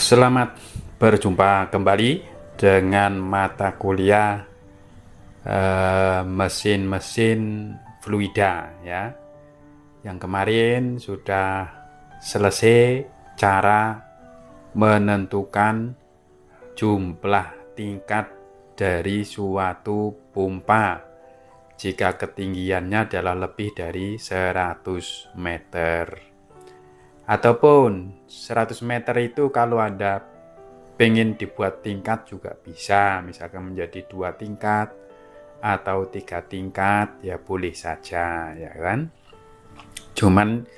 Selamat berjumpa kembali dengan mata kuliah mesin-mesin fluida ya. Yang kemarin sudah selesai cara menentukan jumlah tingkat dari suatu pompa jika ketinggiannya adalah lebih dari 100 meter. Ataupun 100 meter itu kalau Anda pengen dibuat tingkat juga bisa, misalkan menjadi 2 tingkat atau 3 tingkat, ya boleh saja, ya kan. Cuman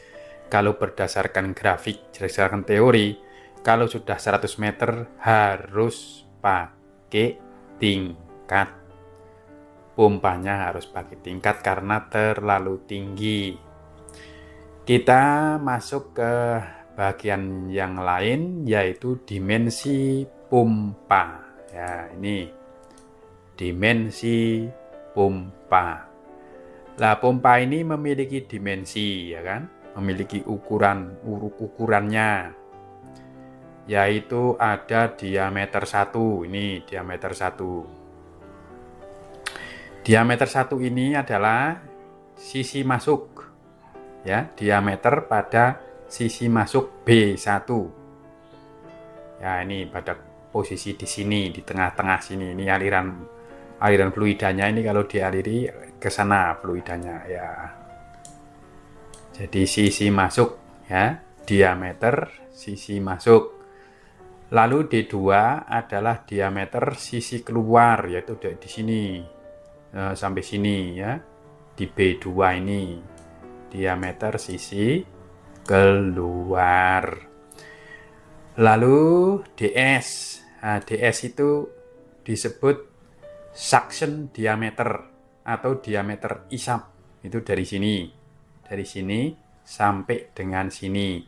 kalau berdasarkan grafik, berdasarkan teori, kalau sudah 100 meter harus pakai tingkat. Pompanya harus pakai tingkat karena terlalu tinggi. Kita masuk ke bagian yang lain, yaitu dimensi pompa. Ya, ini dimensi pompa. Lah, pompa ini memiliki dimensi, ya kan? Memiliki ukurannya, yaitu ada diameter 1. Ini diameter 1. Diameter 1 ini adalah sisi masuk. Ya, diameter pada sisi masuk B1. Ya, ini pada posisi di sini, di tengah-tengah sini. Ini aliran fluidanya, ini kalau dialiri ke sana fluidanya ya. Jadi sisi masuk ya, diameter sisi masuk. Lalu D2 adalah diameter sisi keluar, yaitu di sini sampai sini ya. Di B2 ini diameter sisi keluar. Lalu DS. Nah, DS itu disebut suction diameter atau diameter isap. Itu dari sini. Dari sini sampai dengan sini.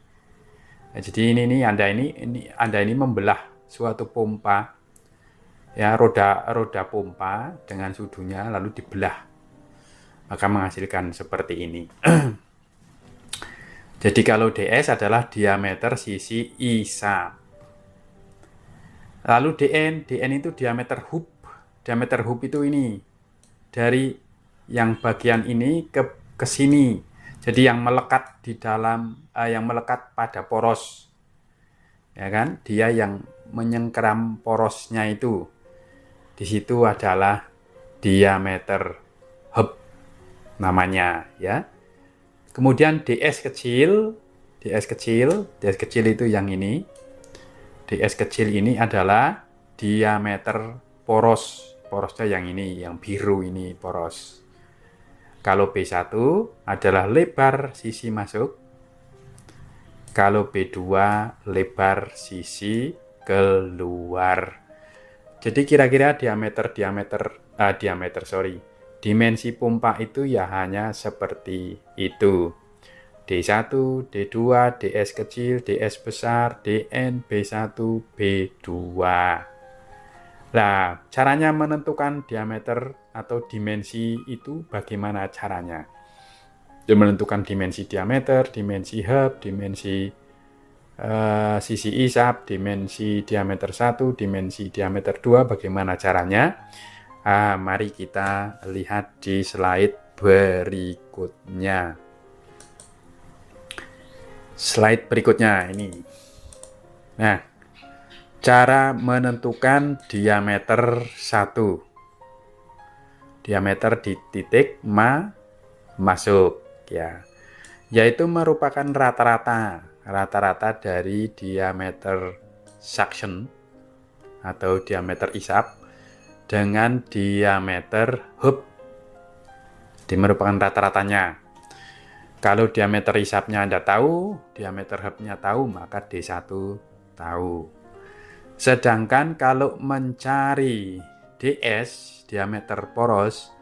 Nah, jadi ini Anda ini membelah suatu pompa. Ya, roda pompa dengan sudunya lalu dibelah. Maka menghasilkan seperti ini. Jadi kalau DS adalah diameter sisi isap. Lalu DN itu diameter hub. Diameter hub itu ini dari yang bagian ini ke sini. Jadi yang melekat di dalam, yang melekat pada poros, ya kan? Dia yang menyengkeram porosnya itu. Di situ adalah diameter hub namanya ya. Kemudian DS kecil itu yang ini. DS kecil ini adalah diameter porosnya yang ini, yang biru ini poros. Kalau B1 adalah lebar sisi masuk. Kalau B2 lebar sisi keluar. Jadi kira-kira dimensi pompa itu ya hanya seperti itu. D1, D2, DS kecil, DS besar, DN, B1, B2. Nah, caranya menentukan diameter atau dimensi itu bagaimana caranya? Dia menentukan dimensi diameter, dimensi hub, dimensi sisi isap, dimensi diameter 1, dimensi diameter 2, bagaimana caranya? Mari kita lihat di slide berikutnya. Slide berikutnya ini. Nah, cara menentukan diameter 1. Diameter di titik masuk ya. Yaitu merupakan rata-rata dari diameter suction atau diameter isap dengan diameter hub. Jadi merupakan rata-ratanya. Kalau diameter isapnya Anda tahu, diameter hubnya tahu, maka D1 tahu. Sedangkan kalau mencari DS, diameter poros,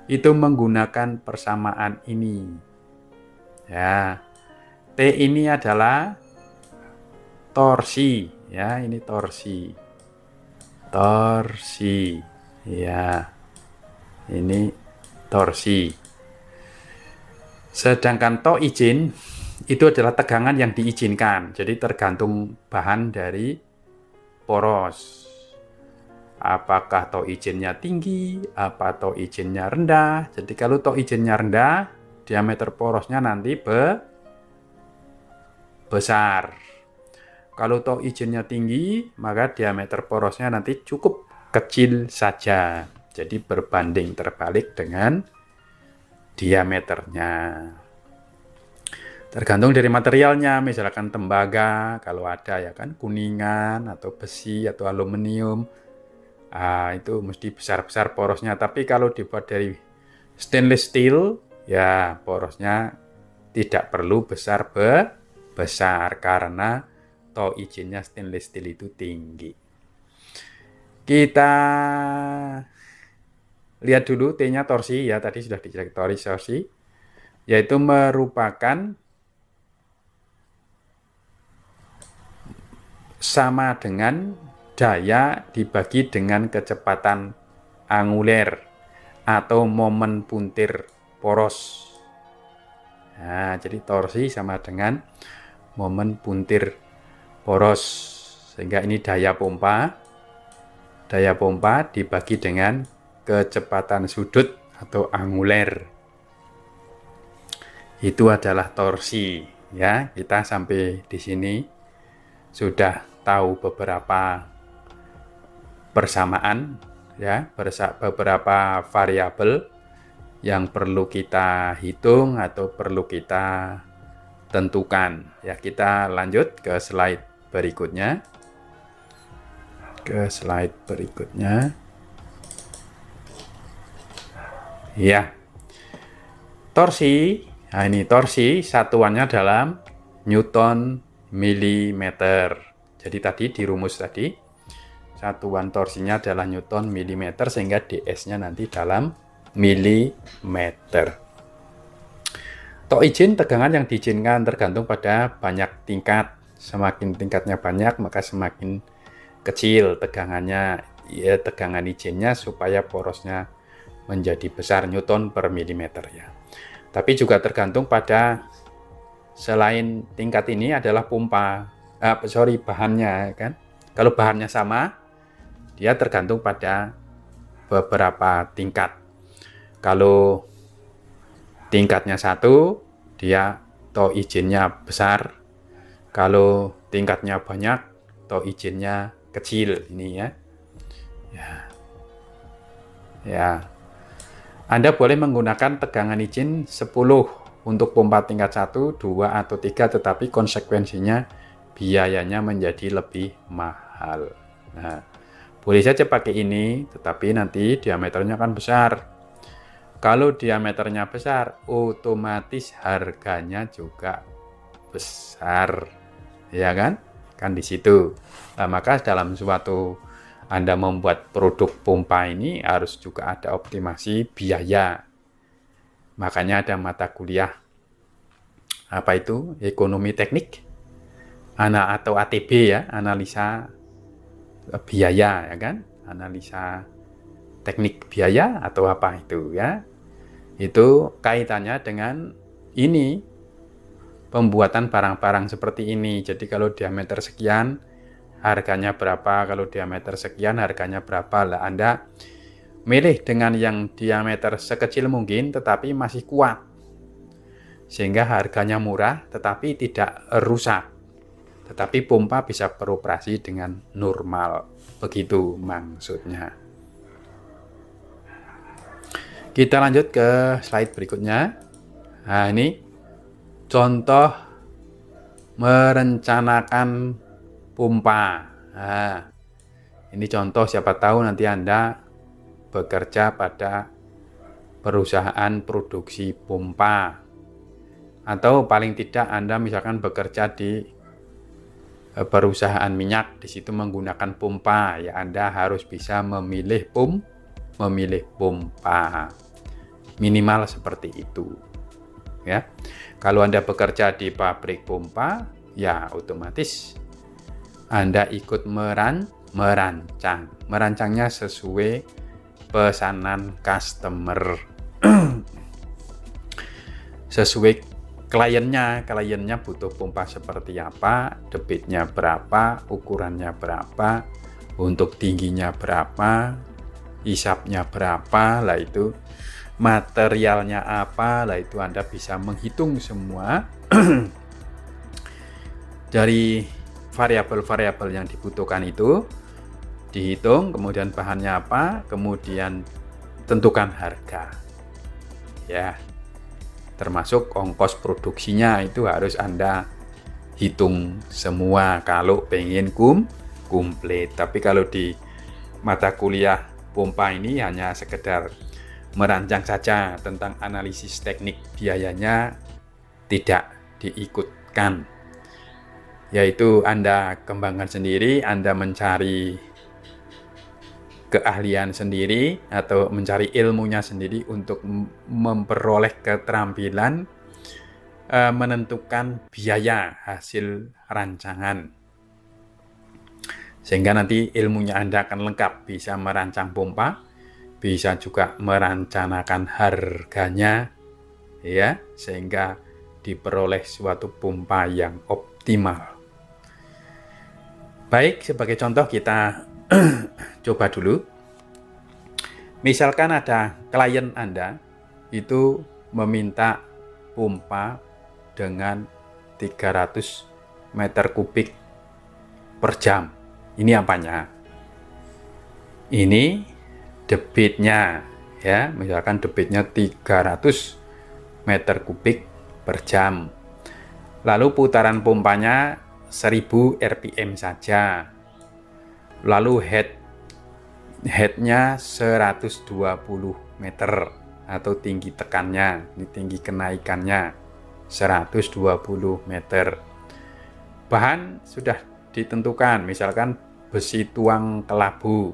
itu menggunakan persamaan ini. Ya. T ini adalah torsi, ya, ini torsi. Ya. Ini torsi. Sedangkan izin itu adalah tegangan yang diizinkan. Jadi tergantung bahan dari poros. Apakah tau izinnya tinggi, apa tau izinnya rendah. Jadi kalau tau izinnya rendah, diameter porosnya nanti besar. Kalau tau izinnya tinggi, maka diameter porosnya nanti cukup kecil saja. Jadi berbanding terbalik dengan diameternya. Tergantung dari materialnya, misalkan tembaga, kalau ada ya kan, kuningan atau besi atau aluminium, itu mesti besar-besar porosnya. Tapi kalau dibuat dari stainless steel, ya porosnya tidak perlu besar karena toh izinnya stainless steel itu tinggi. Kita lihat dulu T-nya torsi, ya tadi sudah dicek torsi, yaitu merupakan sama dengan daya dibagi dengan kecepatan anguler atau momen puntir poros. Nah, jadi torsi sama dengan momen puntir poros, sehingga ini daya pompa dibagi dengan kecepatan sudut atau anguler. Itu adalah torsi, ya. Kita sampai di sini sudah tahu beberapa persamaan, ya, beberapa variabel yang perlu kita hitung atau perlu kita tentukan. Ya, kita lanjut ke slide berikutnya. Ya, torsi. Nah, ini torsi satuannya dalam Newton milimeter. Jadi tadi di rumus tadi satuan torsinya adalah Newton milimeter, sehingga ds-nya nanti dalam milimeter. Tok izin tegangan yang diizinkan tergantung pada banyak tingkat. Semakin tingkatnya banyak, maka semakin kecil tegangannya. Ya, tegangan izinnya supaya porosnya menjadi besar Newton per milimeter, ya. Tapi juga tergantung pada, selain tingkat ini adalah bahannya, kan. Kalau bahannya sama, dia tergantung pada beberapa tingkat. Kalau tingkatnya 1, dia toh izinnya besar. Kalau tingkatnya banyak, toh izinnya kecil. Ini ya. Ya. Anda boleh menggunakan tegangan izin 10 untuk pompa tingkat 1, 2, atau 3, tetapi konsekuensinya biayanya menjadi lebih mahal. Nah, boleh saja pakai ini, tetapi nanti diameternya kan besar. Kalau diameternya besar, otomatis harganya juga besar, ya kan? Kan di situ. Nah, maka dalam suatu Anda membuat produk pompa ini harus juga ada optimasi biaya. Makanya ada mata kuliah apa itu? Ekonomi teknik atau ATB, ya, analisa biaya, ya kan? Analisa teknik biaya atau apa itu, ya. Itu kaitannya dengan ini, pembuatan barang-barang seperti ini. Jadi kalau diameter sekian harganya berapa, kalau diameter sekian harganya berapa. Lah Anda milih dengan yang diameter sekecil mungkin tetapi masih kuat, sehingga harganya murah tetapi tidak rusak, tetapi pompa bisa beroperasi dengan normal. Begitu maksudnya. Kita lanjut ke slide berikutnya. Nah, ini contoh merencanakan pompa. Nah, ini contoh, siapa tahu nanti Anda bekerja pada perusahaan produksi pompa, atau paling tidak Anda misalkan bekerja di perusahaan minyak, di situ menggunakan pompa, ya Anda harus bisa memilih pompa. Minimal seperti itu, ya. Kalau Anda bekerja di pabrik pompa, ya otomatis Anda ikut merancang. Merancangnya sesuai pesanan customer. Sesuai kliennya butuh pompa seperti apa, debitnya berapa, ukurannya berapa, untuk tingginya berapa, isapnya berapa, lah itu materialnya apa, lah itu Anda bisa menghitung semua dari variabel-variabel yang dibutuhkan itu, dihitung, kemudian bahannya apa, kemudian tentukan harga. Ya, termasuk ongkos produksinya itu harus Anda hitung semua kalau pengen komplit. Tapi kalau di mata kuliah pompa ini hanya sekedar merancang saja, tentang analisis teknik biayanya tidak diikutkan. Yaitu Anda kembangkan sendiri, Anda mencari keahlian sendiri atau mencari ilmunya sendiri untuk memperoleh keterampilan menentukan biaya hasil rancangan. Sehingga nanti ilmunya Anda akan lengkap, bisa merancang pompa, bisa juga merencanakan harganya, ya, sehingga diperoleh suatu pompa yang optimal. Baik, sebagai contoh kita coba dulu. Misalkan ada klien Anda itu meminta pompa dengan 300 meter kubik per jam. Ini apanya? Ini debitnya, ya, misalkan debitnya 300 meter kubik per jam. Lalu putaran pompanya 1000 rpm saja. Lalu headnya 120 meter atau tinggi tekannya, ini tinggi kenaikannya 120 meter. Bahan sudah ditentukan, misalkan besi tuang kelabu.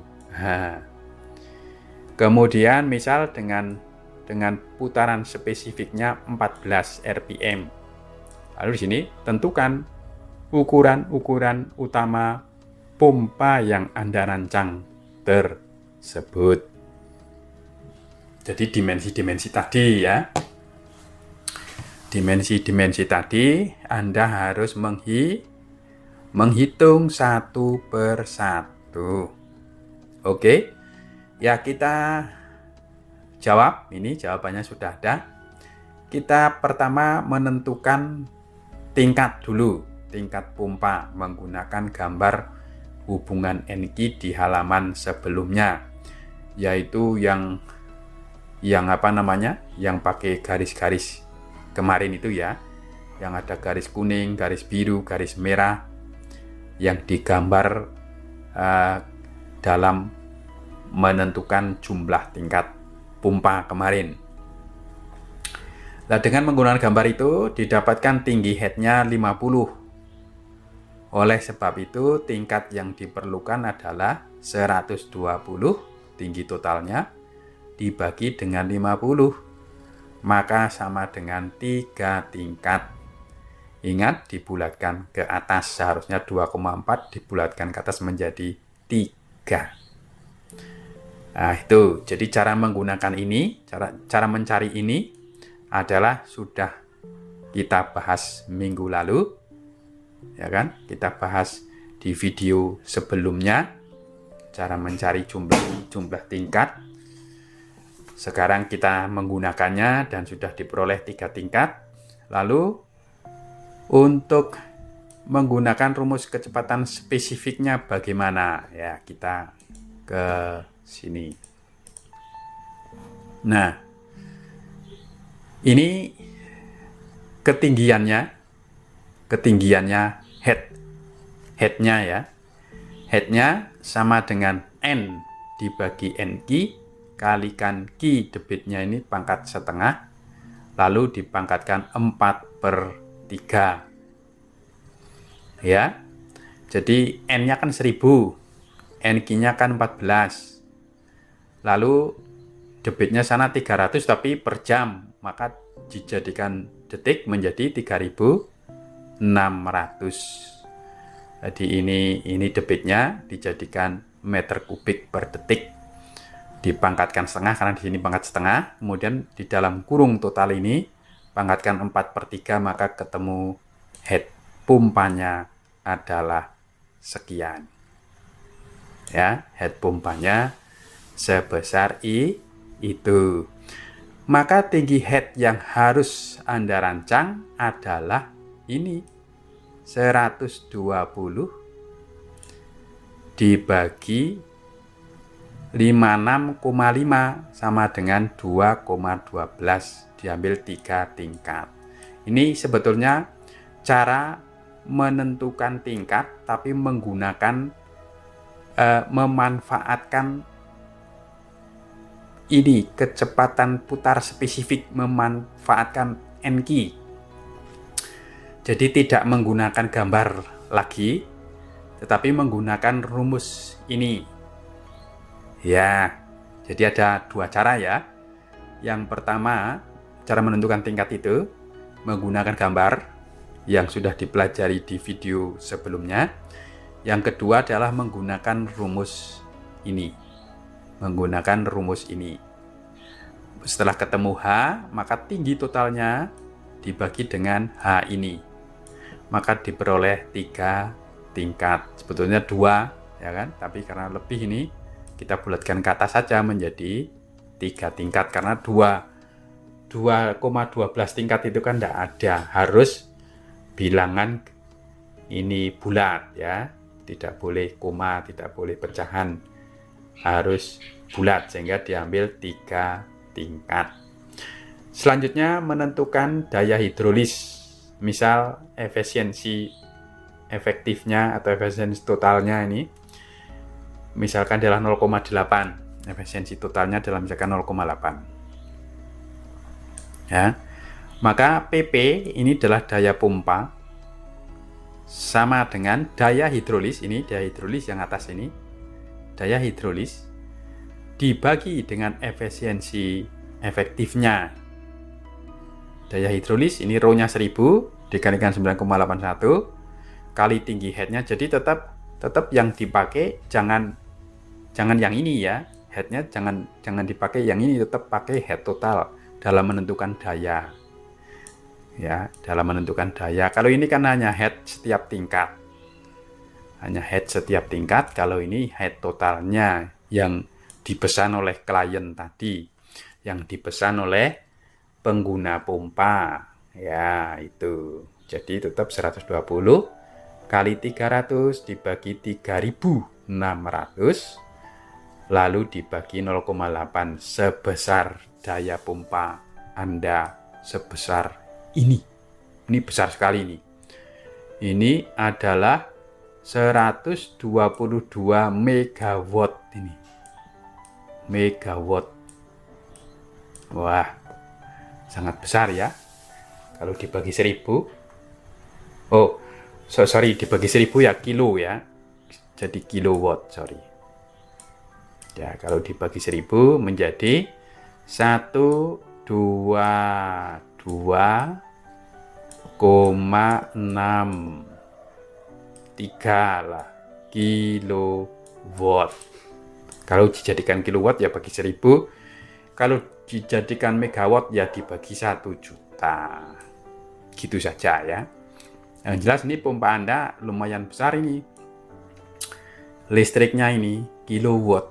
Kemudian misal dengan putaran spesifiknya 14 rpm. Lalu di sini tentukan ukuran utama pompa yang Anda rancang tersebut. Jadi dimensi-dimensi tadi, ya. Dimensi-dimensi tadi Anda harus menghitung satu per satu. Oke. Ya, kita jawab. Ini jawabannya sudah ada. Kita pertama menentukan tingkat dulu, tingkat pompa menggunakan gambar hubungan NQ di halaman sebelumnya, yaitu yang pakai garis-garis kemarin itu, ya, yang ada garis kuning, garis biru, garis merah, yang digambar dalam menentukan jumlah tingkat pompa kemarin. Nah, dengan menggunakan gambar itu didapatkan tinggi headnya 50. Oleh sebab itu tingkat yang diperlukan adalah 120 tinggi totalnya dibagi dengan 50, maka sama dengan 3 tingkat. Ingat, dibulatkan ke atas, seharusnya 2,4 dibulatkan ke atas menjadi 3. Nah, itu. Jadi cara menggunakan ini, cara mencari ini adalah sudah kita bahas minggu lalu, ya kan? Kita bahas di video sebelumnya cara mencari jumlah tingkat. Sekarang kita menggunakannya dan sudah diperoleh 3 tingkat. Lalu untuk menggunakan rumus kecepatan spesifiknya bagaimana? Ya, kita ke sini. Nah, ini ketinggiannya headnya, ya. Headnya sama dengan N dibagi NQ kalikan Q, debitnya ini pangkat setengah, lalu dipangkatkan 4/3. Ya. Jadi N-nya kan 1000, NQ-nya kan 14. Lalu debitnya sana 300 tapi per jam, maka dijadikan detik menjadi 3600. Jadi ini debitnya dijadikan meter kubik per detik, dipangkatkan setengah karena di sini pangkat setengah, kemudian di dalam kurung total ini pangkatkan 4/3, maka ketemu head pompanya adalah sekian. Ya, head pompanya sebesar itu. Maka tinggi head yang harus Anda rancang adalah ini, 120 dibagi 56,5 sama dengan 2,12, diambil 3 tingkat. Ini sebetulnya cara menentukan tingkat tapi menggunakan memanfaatkan ini kecepatan putar spesifik, memanfaatkan N-key. Jadi tidak menggunakan gambar lagi, tetapi menggunakan rumus ini. Ya, jadi ada dua cara ya. Yang pertama, cara menentukan tingkat itu menggunakan gambar yang sudah dipelajari di video sebelumnya. Yang kedua adalah menggunakan rumus ini. Setelah ketemu H, maka tinggi totalnya dibagi dengan H ini. Maka diperoleh 3 tingkat. Sebetulnya 2, ya kan? Tapi karena lebih ini, kita bulatkan ke atas saja menjadi 3 tingkat. Karena 2,12 tingkat itu kan tidak ada. Harus bilangan ini bulat ya. Tidak boleh koma, tidak boleh pecahan, harus bulat sehingga diambil 3 tingkat. Selanjutnya menentukan daya hidrolis, misal efisiensi efektifnya atau efisiensi totalnya ini misalkan adalah 0,8, efisiensi totalnya adalah misalkan 0,8 ya. Maka PP ini adalah daya pompa sama dengan daya hidrolis, ini daya hidrolis yang atas ini, daya hidrolis dibagi dengan efisiensi efektifnya. Daya hidrolis ini rho-nya 1000 dikalikan 9,81 kali tinggi headnya. Jadi tetap yang dipakai jangan yang ini ya, headnya jangan dipakai yang ini, tetap pakai head total dalam menentukan daya. Ya, dalam menentukan daya. Kalau ini kan hanya head setiap tingkat. Kalau ini head totalnya yang dipesan oleh klien tadi, yang dipesan oleh pengguna pompa. Ya, itu. Jadi tetap 120 kali 300 dibagi 3600 lalu dibagi 0,8 sebesar daya pompa Anda sebesar ini besar sekali ini. Ini adalah 122 megawatt ini. Megawatt. Wah, sangat besar ya. Kalau dibagi 1000. Oh, sorry, dibagi 1000 ya kilo ya. Jadi kilowatt, sorry. Ya, kalau dibagi 1000 menjadi 122,63 lah kilowatt. Kalau dijadikan kilowatt ya bagi 1000, kalau dijadikan megawatt ya dibagi 1 juta. Gitu saja ya. Yang jelas ini pompa Anda lumayan besar ini. Listriknya ini kilowatt.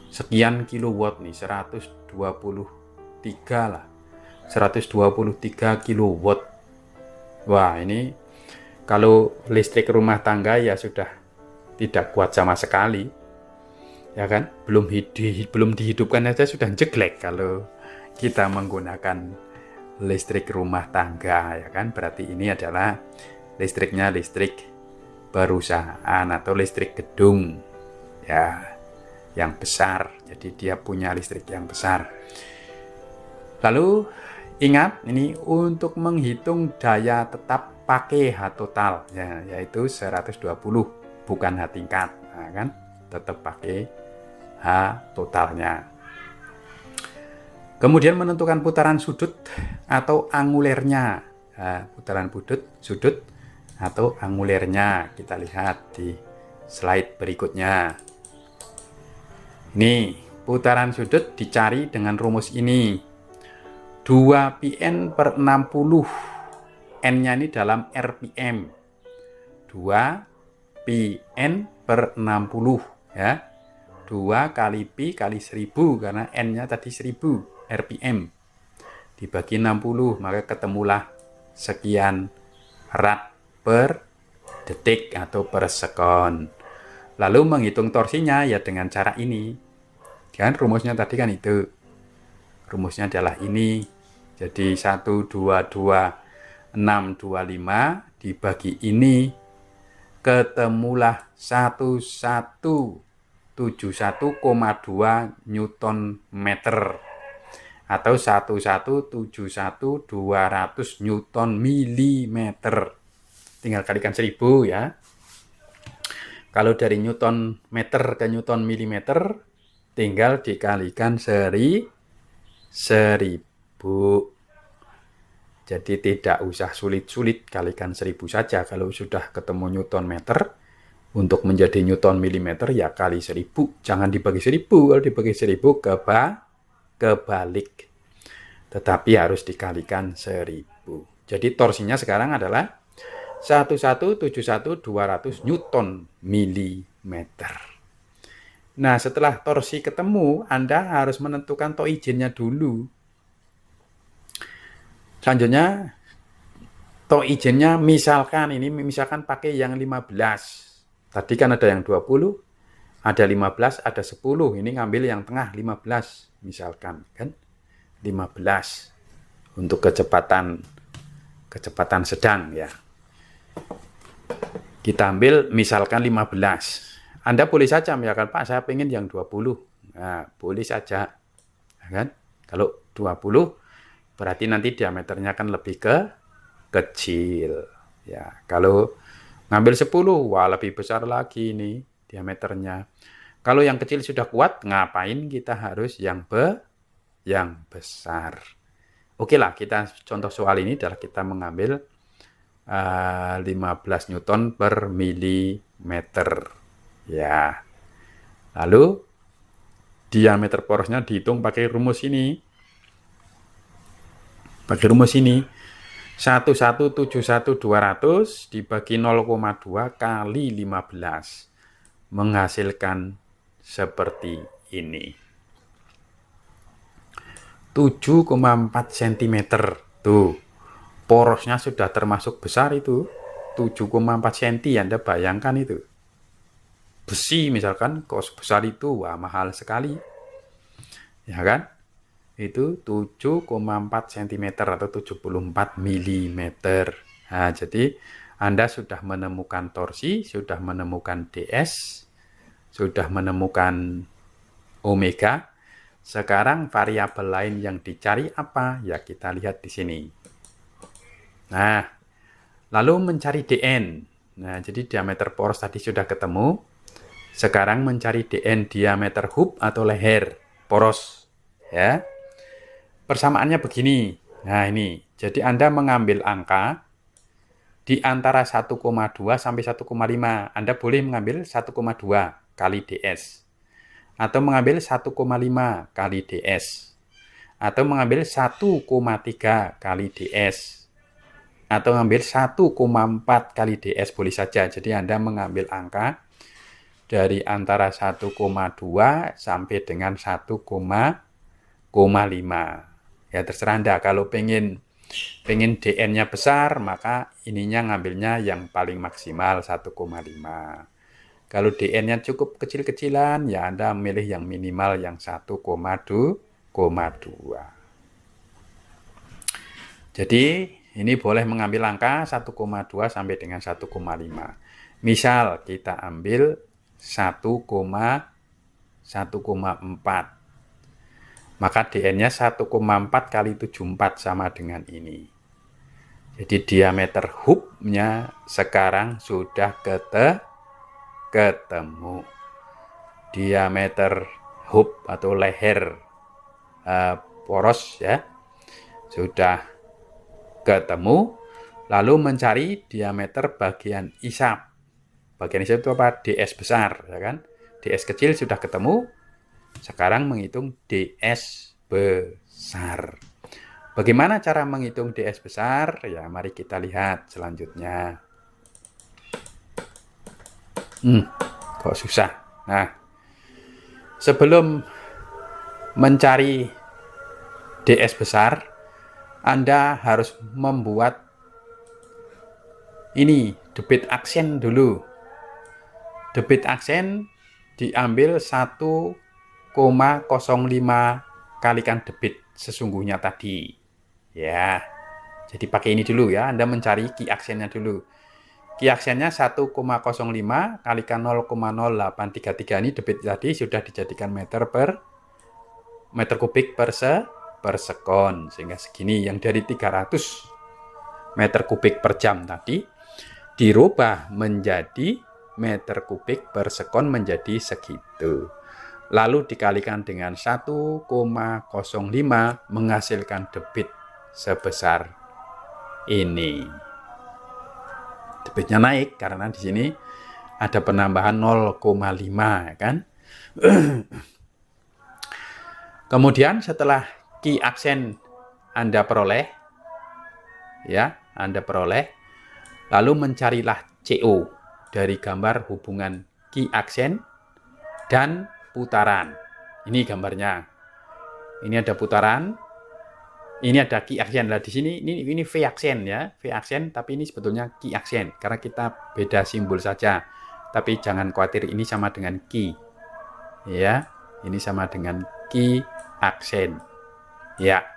Sekian kilowatt nih, 123 lah. 123 kilowatt. Wah, ini kalau listrik rumah tangga ya sudah tidak kuat sama sekali. Ya kan? Belum dihidupkan aja sudah jelek kalau kita menggunakan listrik rumah tangga, ya kan? Berarti ini adalah listriknya listrik perusahaan atau listrik gedung. Ya, yang besar. Jadi dia punya listrik yang besar. Lalu ingat, ini untuk menghitung daya tetap pakai H total ya, yaitu 120 bukan H tingkat. Nah, kan? Tetap pakai H totalnya. Kemudian menentukan putaran sudut atau angulernya. Nah, putaran sudut atau angulernya kita lihat di slide berikutnya. Ini putaran sudut dicari dengan rumus ini. 2 pn per 60, N-nya ini dalam RPM. 2 pn per 60 ya. 2 kali pi kali 1000 karena N-nya tadi 1000 RPM. Dibagi 60 maka ketemulah sekian rad per detik atau per sekon. Lalu menghitung torsinya ya dengan cara ini. Kan rumusnya tadi kan itu. Rumusnya adalah ini. Jadi 122 625 dibagi ini ketemulah 1171,2 Newton meter atau 1171.200 Newton milimeter. Tinggal kalikan 1000 ya. Kalau dari Newton meter ke Newton milimeter tinggal dikalikan 1000. Jadi tidak usah sulit-sulit, kalikan 1000 saja. Kalau sudah ketemu Newton meter, untuk menjadi Newton milimeter ya kali 1000. Jangan dibagi 1000, kalau dibagi 1000 kebalik. Tetapi harus dikalikan 1000. Jadi torsinya sekarang adalah 1171.200 Newton milimeter. Nah, setelah torsi ketemu, Anda harus menentukan tok izinnya dulu. Selanjutnya, tok izinnya misalkan pakai yang 15. Tadi kan ada yang 20, ada 15, ada 10. Ini ngambil yang tengah 15 misalkan kan. 15 untuk kecepatan sedang ya. Kita ambil misalkan 15. Anda boleh saja misalkan, Pak, saya pengen yang 20. Nah, boleh saja. Kan? Kalau 20 berarti nanti diameternya kan lebih kecil. Ya, kalau ngambil 10, wah lebih besar lagi ini diameternya. Kalau yang kecil sudah kuat, ngapain kita harus yang besar? Oke lah, kita contoh soal ini adalah kita mengambil 15 Newton per milimeter. Ya. Lalu diameter porosnya dihitung pakai rumus ini. 1171.200 dibagi 0,2 kali 15 menghasilkan seperti ini. 7,4 cm. Tuh, porosnya sudah termasuk besar itu. 7,4 cm, Anda bayangkan itu. Besi misalkan, kok sebesar itu, wah mahal sekali. Ya kan? Itu 7,4 cm atau 74 mm. Nah, jadi Anda sudah menemukan torsi, sudah menemukan DS, sudah menemukan omega. Sekarang variabel lain yang dicari apa? Ya kita lihat di sini. Nah, lalu mencari DN. Nah, jadi diameter poros tadi sudah ketemu. Sekarang mencari DN, diameter hub atau leher poros. Ya. Persamaannya begini. Nah, ini. Jadi Anda mengambil angka di antara 1,2 sampai 1,5. Anda boleh mengambil 1,2 kali DS. Atau mengambil 1,5 kali DS. Atau mengambil 1,3 kali DS. Atau mengambil 1,4 kali DS boleh saja. Jadi Anda mengambil angka dari antara 1,2 sampai dengan 1,5. Ya terserah Anda, kalau pengen DN-nya besar, maka ininya ngambilnya yang paling maksimal 1,5. Kalau DN-nya cukup kecil-kecilan, ya Anda memilih yang minimal yang 1,2. Jadi ini boleh mengambil angka 1,2 sampai dengan 1,5. Misal kita ambil 1,4. Maka DN-nya 1,4 kali 74 sama dengan ini. Jadi diameter hubnya sekarang sudah ketemu. Diameter hub atau leher poros ya sudah ketemu. Lalu mencari diameter bagian isap. Bagian isap itu apa? DS besar, ya kan? DS kecil sudah ketemu. Sekarang menghitung DS besar. Bagaimana cara menghitung DS besar? Ya, mari kita lihat selanjutnya. Kok susah? Nah, sebelum mencari DS besar, Anda harus membuat ini debit aksen dulu. Debit aksen diambil 1,05 kalikan debit sesungguhnya tadi. Ya, jadi pakai ini dulu ya. Anda mencari ki aksennya dulu. Ki aksennya 1,05 kalikan 0,0833 ini debit tadi sudah dijadikan meter kubik per sekon. Sehingga segini yang dari 300 meter kubik per jam tadi dirubah menjadi meter kubik per sekon menjadi segitu. Lalu dikalikan dengan 1,05 menghasilkan debit sebesar ini. Debitnya naik karena di sini ada penambahan 0,5 kan. Kemudian setelah ki aksen Anda peroleh ya, lalu mencarilah CO dari gambar hubungan ki aksen dan putaran. Ini gambarnya. Ini ada putaran. Ini ada ki aksen. Nah, di sini ini V aksen ya, V aksen, tapi ini sebetulnya ki aksen karena kita beda simbol saja. Tapi jangan khawatir, ini sama dengan ki. Ya, ini sama dengan ki aksen. Ya.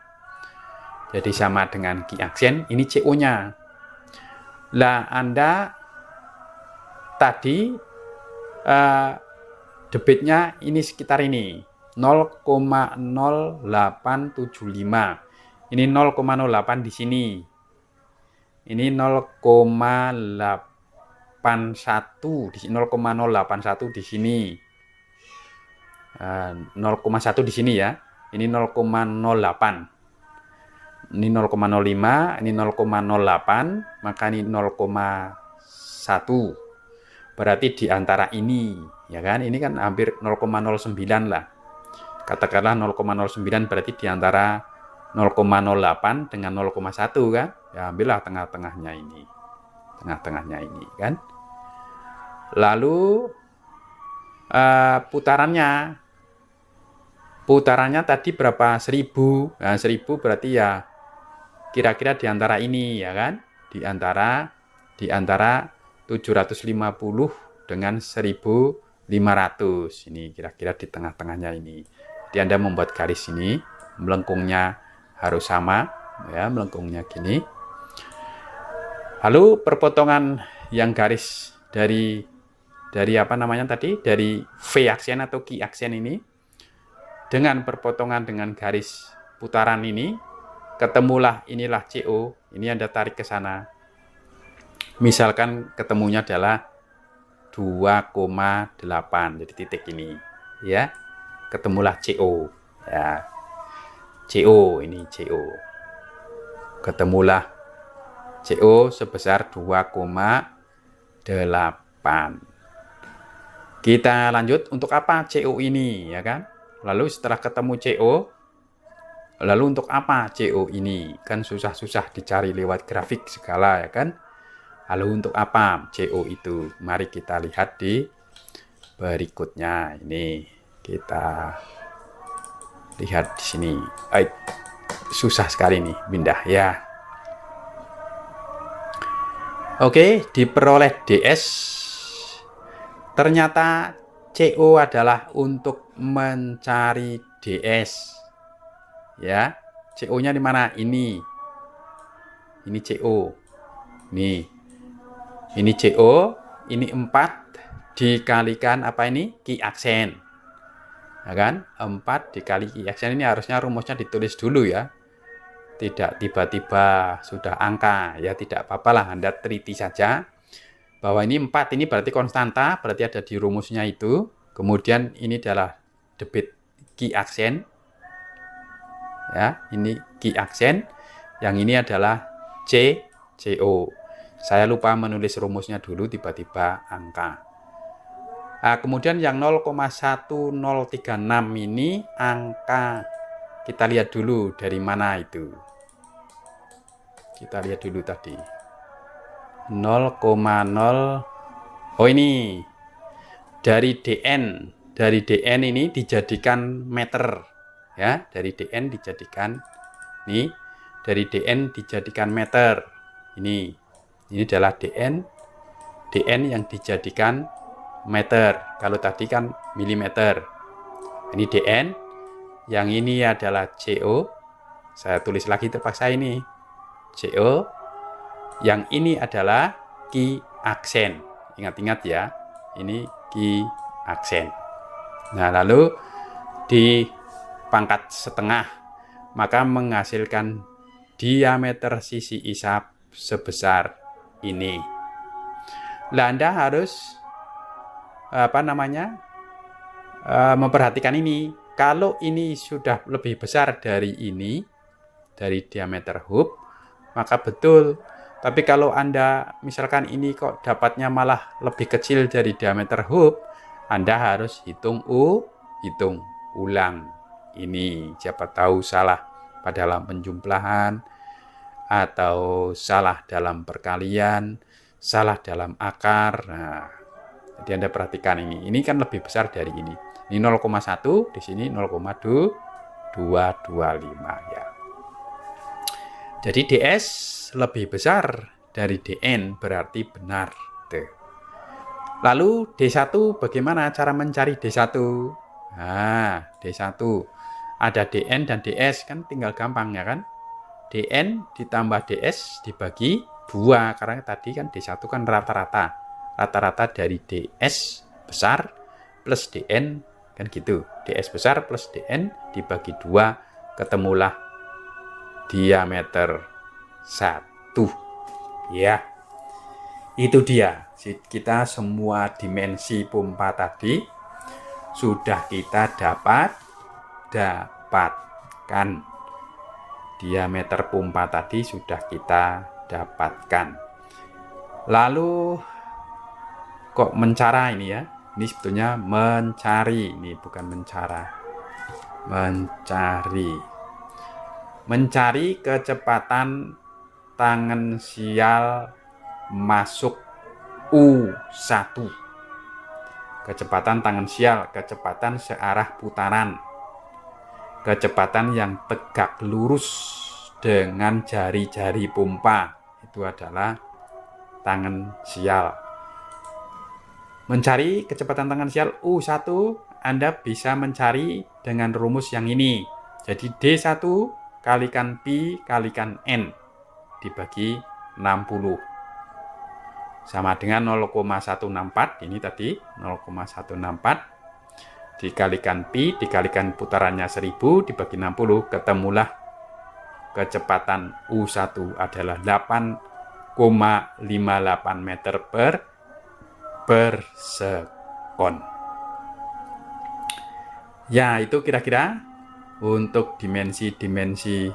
Jadi sama dengan ki aksen, ini CO-nya. Lah, Anda tadi debitnya ini sekitar ini 0,0875. Ini 0,08 di sini. Ini 0,81 di sini, 0,081 di sini. 0,1 di sini ya. Ini 0,08. Ini 0,05, ini 0,08, maka ini 0,1. Berarti di antara ini, ya kan? Ini kan hampir 0,09 lah. Katakanlah 0,09 berarti di antara 0,08 dengan 0,1 kan? Ya, ambillah tengah-tengahnya ini. Tengah-tengahnya ini kan? Lalu putarannya tadi berapa? 1000. Nah, 1000 berarti ya kira-kira di antara ini ya kan? Di antara 750 dengan 1500. Ini kira-kira di tengah-tengahnya ini. Jadi Anda membuat garis ini, melengkungnya harus sama ya, melengkungnya gini. Lalu perpotongan yang garis dari apa namanya tadi? Dari V aksen atau ki aksen ini dengan perpotongan dengan garis putaran ini, ketemulah inilah CO. Ini Anda tarik ke sana. Misalkan ketemunya adalah 2,8. Jadi titik ini ya. Ketemulah CO ya. CO ini CO. Ketemulah CO sebesar 2,8. Kita lanjut, untuk apa CO ini ya kan? Lalu setelah ketemu CO, lalu untuk apa CO ini? Kan susah-susah dicari lewat grafik segala ya kan? Lalu untuk apa CO itu? Mari kita lihat di berikutnya. Ini kita lihat di sini. Susah sekali nih pindah ya. Oke, diperoleh DS. Ternyata CO adalah untuk mencari DS. Ya, CO-nya di mana? Ini CO. Nih. Ini CO, ini 4 dikalikan apa ini? Ki aksen. Ya kan? 4 dikali ki aksen ini harusnya rumusnya ditulis dulu ya. Tidak tiba-tiba sudah angka, ya tidak apa-apalah, Anda teliti saja. Bahwa ini 4 ini berarti konstanta, berarti ada di rumusnya itu. Kemudian ini adalah debit ki aksen. Ya, ini ki aksen. Yang ini adalah CO. Saya lupa menulis rumusnya dulu, tiba-tiba angka. Nah, kemudian yang 0,1036 ini angka. Kita lihat dulu dari mana itu. Kita lihat dulu tadi. 0,0. Oh ini. Dari DN ini dijadikan meter. Ya, dari DN dijadikan nih. Dari DN dijadikan meter. Ini adalah DN yang dijadikan meter. Kalau tadi kan milimeter. Ini DN. Yang ini adalah CO. Saya tulis lagi terpaksa ini. CO. Yang ini adalah key aksen. Ingat-ingat ya. Ini key aksen. Nah, lalu dipangkat setengah, maka menghasilkan diameter sisi isap sebesar ini. Nah, Anda harus memperhatikan ini. Kalau ini sudah lebih besar dari ini, dari diameter hub, maka betul. Tapi kalau Anda misalkan ini kok dapatnya malah lebih kecil dari diameter hub, Anda harus hitung ulang ini. Siapa tahu salah pada dalam penjumlahan, atau salah dalam perkalian, salah dalam akar. Nah, jadi Anda perhatikan ini. Ini kan lebih besar dari ini. Ini 0,1, di sini 0,225 ya. Jadi DS lebih besar dari DN, berarti benar. Tuh. Lalu D1 bagaimana cara mencari D1? Nah, D1 ada DN dan DS, kan tinggal gampang ya kan? DN ditambah DS dibagi 2, karena tadi kan D1 kan rata-rata. Rata-rata dari DS besar plus DN, kan gitu. DS besar plus DN dibagi 2, ketemulah diameter 1. Ya, itu dia. Kita semua dimensi pompa tadi sudah kita dapatkan. Diameter pompa tadi sudah kita dapatkan. Lalu kok mencara ini ya? Ini sebetulnya mencari, ini bukan mencara. Mencari kecepatan tangensial masuk U1. Kecepatan tangensial, kecepatan searah putaran. Kecepatan yang tegak lurus dengan jari-jari pompa. Itu adalah tangensial. Mencari kecepatan tangensial U1, Anda bisa mencari dengan rumus yang ini. Jadi D1 kalikan Pi kalikan N dibagi 60. Sama dengan 0,164, ini tadi 0,164 dikalikan Pi dikalikan putarannya 1000 dibagi 60, ketemulah kecepatan U1 adalah 8,58 meter per sekon. Ya, itu kira-kira untuk dimensi-dimensi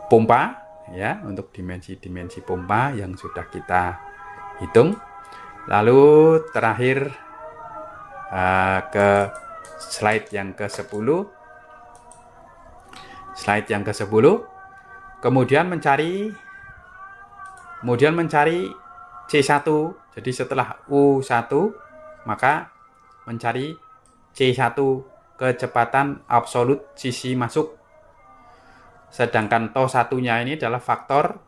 pompa ya, untuk dimensi-dimensi pompa yang sudah kita hitung. Lalu terakhir ke slide yang ke-10. Slide yang ke-10. Kemudian mencari C1. Jadi setelah U1 maka mencari C1, kecepatan absolut sisi masuk. Sedangkan tau satunya ini adalah faktor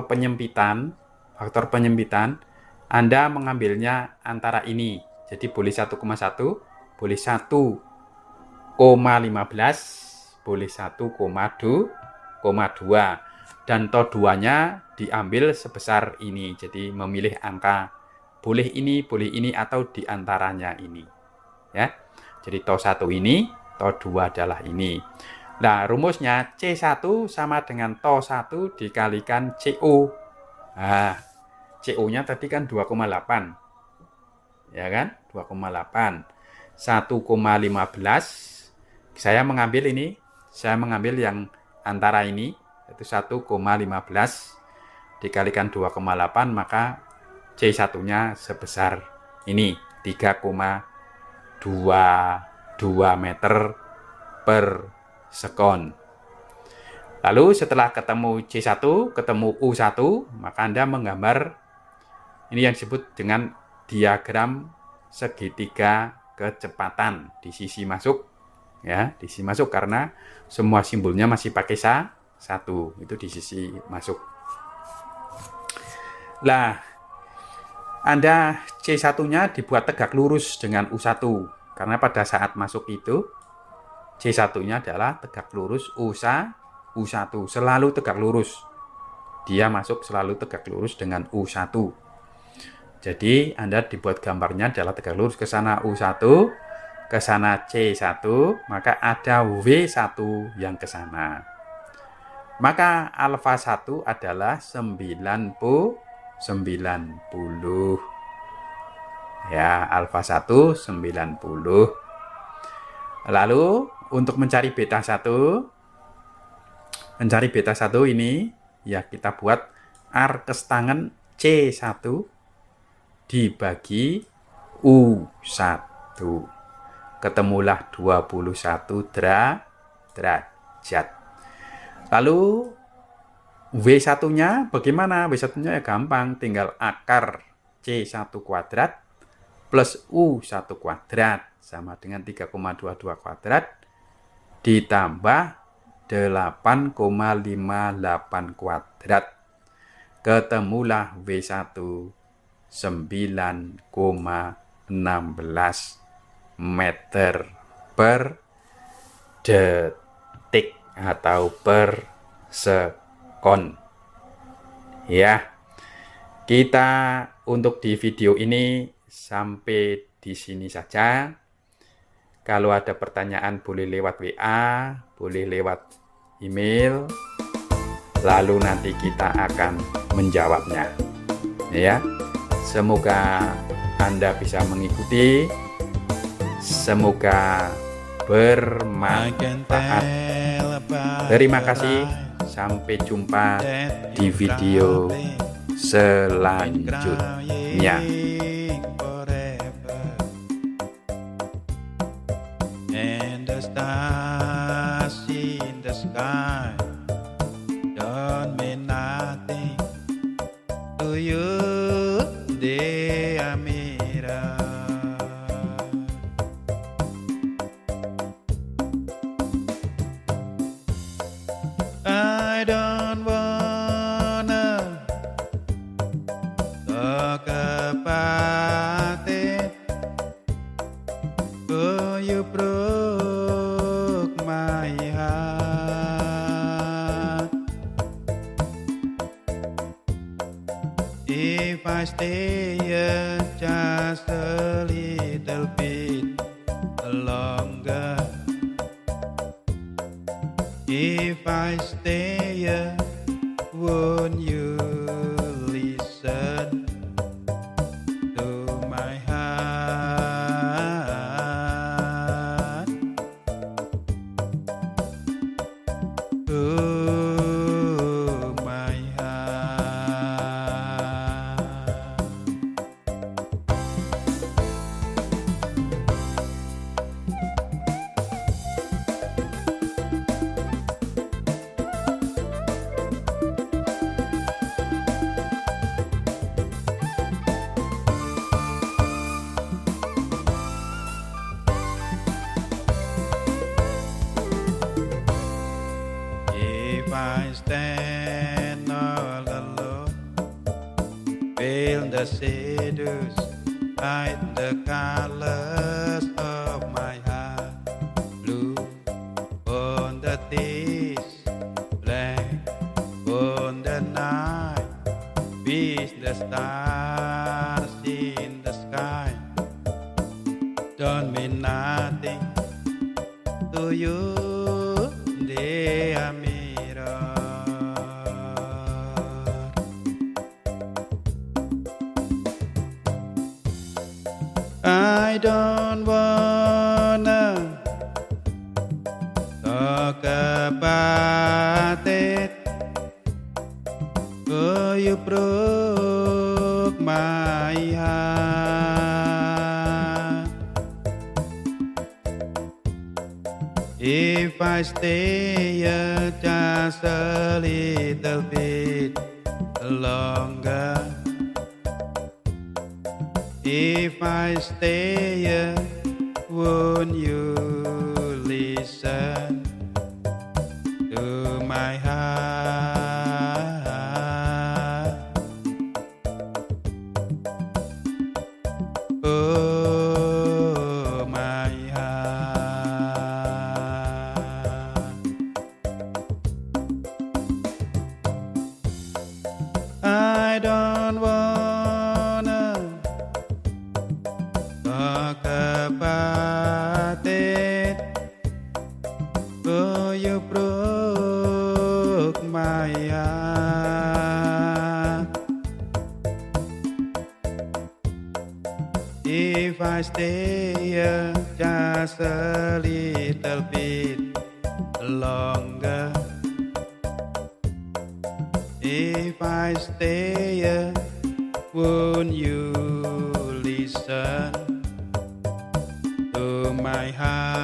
penyempitan. Faktor penyempitan Anda mengambilnya antara ini. Jadi boleh 1,1, boleh 1,15, boleh 1,2, dan tau 2-nya diambil sebesar ini. Jadi memilih angka boleh ini, atau diantaranya ini. Ya. Jadi tau 1 ini, tau 2 adalah ini. Nah, rumusnya C1 sama dengan tau 1 dikalikan CO. Nah, CO-nya tadi kan 2,8. Ya kan? 2,8. 1,15. Saya mengambil yang antara ini, yaitu 1,15 dikalikan 2,8, maka C1-nya sebesar ini, 3,22 meter per sekon. Lalu setelah ketemu C1, ketemu U1, maka Anda menggambar ini yang disebut dengan diagram segitiga kecepatan di sisi masuk, ya, di sisi masuk karena semua simbolnya masih pakai satu, itu di sisi masuk. Lah, Anda C1-nya dibuat tegak lurus dengan U1 karena pada saat masuk itu C1-nya adalah tegak lurus, U1 selalu tegak lurus. Dia masuk selalu tegak lurus dengan U1. Jadi Anda dibuat gambarnya adalah tegak lurus ke sana U1, ke sana C1, maka ada W1 yang ke sana. Maka alfa 1 adalah 90. Ya, alfa 1 90. Lalu untuk mencari beta 1 ini ya kita buat arkes tangan C1 dibagi U1. Ketemulah 21 derajat. Lalu W1-nya bagaimana? W1-nya ya gampang, tinggal akar C1 kuadrat plus U1 kuadrat sama dengan 3,22 kuadrat ditambah 8,58 kuadrat. Ketemulah W1 9,16 meter per detik atau per sekon. Ya, kita untuk di video ini sampai di sini saja. Kalau ada pertanyaan boleh lewat WA, boleh lewat email, lalu nanti kita akan menjawabnya. Ya, semoga Anda bisa mengikuti. Semoga bermanfaat. Terima kasih. Sampai jumpa di video selanjutnya. And the stars in the sky don't mean nothing to you. They are made up. I don't wanna talk about it. Oh, you broke my heart. If I stay here just a little bit longer, if I stay here, won't you listen to my heart? Oh, my heart. If I stand all alone, feel the shadows, hide the colors of my heart. Blue on the days, black on the night, beats the stars in the sky. Don't mean nothing to you. They are mirror. I don't wanna talk about it. Oh, you broke my heart. If I stay here just a little bit longer, if I stay here, won't you listen to my heart? Oh, my heart. I don't wanna talk about it. Oh, you broke my heart. If I stay here just a little bit longer, if I stay here, won't you listen to my heart?